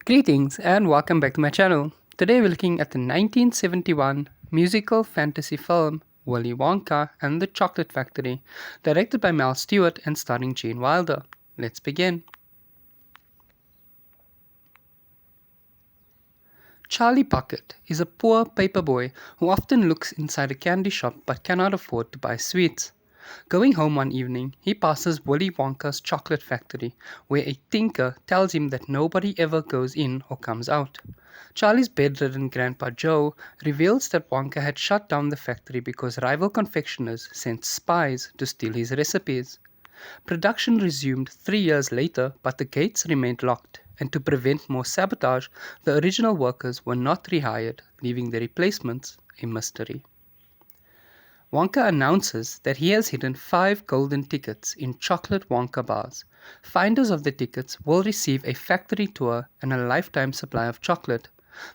Greetings and welcome back to my channel. Today we're looking at the 1971 musical fantasy film Willy Wonka and the Chocolate Factory, directed by Mel Stuart and starring Gene Wilder. Let's begin. Charlie Pocket is a poor paperboy who often looks inside a candy shop but cannot afford to buy sweets. Going home one evening, he passes Willy Wonka's chocolate factory, where a tinker tells him that nobody ever goes in or comes out. Charlie's bedridden Grandpa Joe reveals that Wonka had shut down the factory because rival confectioners sent spies to steal his recipes. Production resumed 3 years later, but the gates remained locked, and to prevent more sabotage, the original workers were not rehired, leaving the replacements a mystery. Wonka announces that he has hidden 5 golden tickets in chocolate Wonka bars. Finders of the tickets will receive a factory tour and a lifetime supply of chocolate.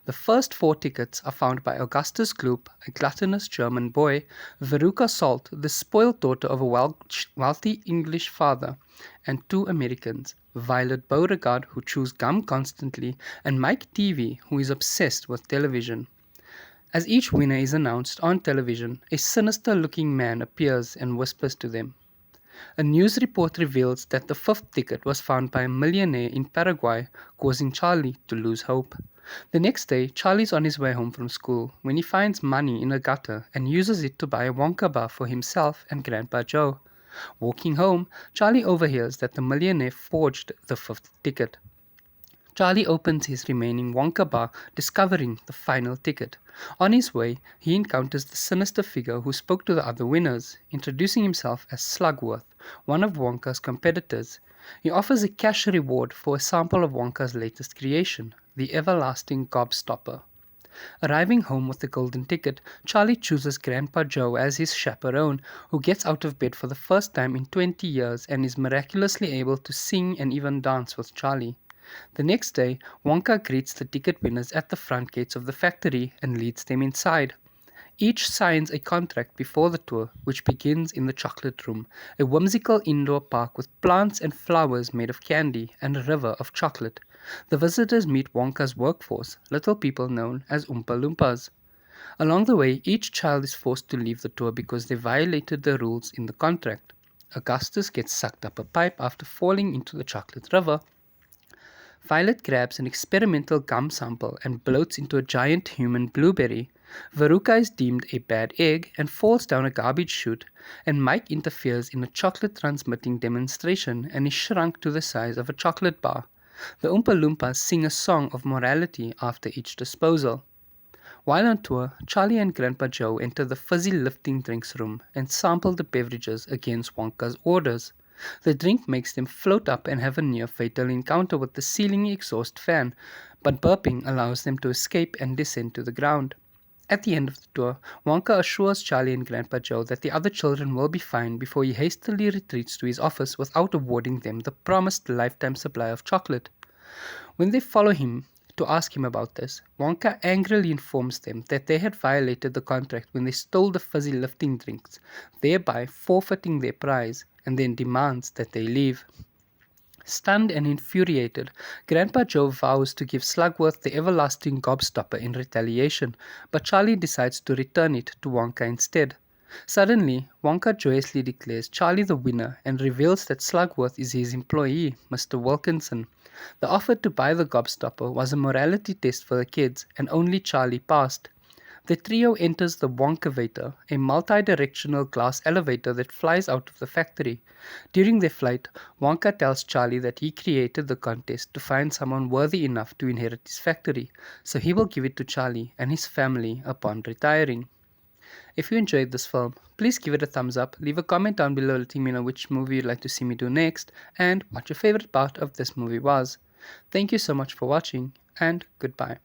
The first 4 tickets are found by Augustus Gloop, a gluttonous German boy, Veruca Salt, the spoiled daughter of a wealthy English father, and 2 Americans, Violet Beauregard, who chews gum constantly, and Mike Teavee, who is obsessed with television. As each winner is announced on television, a sinister-looking man appears and whispers to them. A news report reveals that the 5th ticket was found by a millionaire in Paraguay, causing Charlie to lose hope. The next day, Charlie's on his way home from school when he finds money in a gutter and uses it to buy a Wonka bar for himself and Grandpa Joe. Walking home, Charlie overhears that the millionaire forged the 5th ticket. Charlie opens his remaining Wonka bar, discovering the final ticket. On his way, he encounters the sinister figure who spoke to the other winners, introducing himself as Slugworth, one of Wonka's competitors. He offers a cash reward for a sample of Wonka's latest creation, the everlasting gobstopper. Arriving home with the golden ticket, Charlie chooses Grandpa Joe as his chaperone, who gets out of bed for the first time in 20 years and is miraculously able to sing and even dance with Charlie. The next day, Wonka greets the ticket winners at the front gates of the factory and leads them inside. Each signs a contract before the tour, which begins in the chocolate room, a whimsical indoor park with plants and flowers made of candy and a river of chocolate. The visitors meet Wonka's workforce, little people known as Oompa Loompas. Along the way, each child is forced to leave the tour because they violated the rules in the contract. Augustus gets sucked up a pipe after falling into the chocolate river. Violet grabs an experimental gum sample and bloats into a giant human blueberry. Veruca is deemed a bad egg and falls down a garbage chute, and Mike interferes in a chocolate transmitting demonstration and is shrunk to the size of a chocolate bar. The Oompa Loompas sing a song of morality after each disposal. While on tour, Charlie and Grandpa Joe enter the fizzy lifting drinks room and sample the beverages against Wonka's orders. The drink makes them float up and have a near-fatal encounter with the ceiling exhaust fan, but burping allows them to escape and descend to the ground. At the end of the tour, Wonka assures Charlie and Grandpa Joe that the other children will be fine before he hastily retreats to his office without awarding them the promised lifetime supply of chocolate. When they follow him to ask him about this, Wonka angrily informs them that they had violated the contract when they stole the fizzy lifting drinks, thereby forfeiting their prize, and then demands that they leave. Stunned and infuriated, Grandpa Joe vows to give Slugworth the everlasting gobstopper in retaliation, but Charlie decides to return it to Wonka instead. Suddenly, Wonka joyously declares Charlie the winner and reveals that Slugworth is his employee, Mr. Wilkinson. The offer to buy the gobstopper was a morality test for the kids, and only Charlie passed. The trio enters the Wonkavator, a multi-directional glass elevator that flies out of the factory. During their flight, Wonka tells Charlie that he created the contest to find someone worthy enough to inherit his factory, so he will give it to Charlie and his family upon retiring. If you enjoyed this film, please give it a thumbs up, leave a comment down below letting me know which movie you'd like to see me do next, and what your favorite part of this movie was. Thank you so much for watching, and goodbye.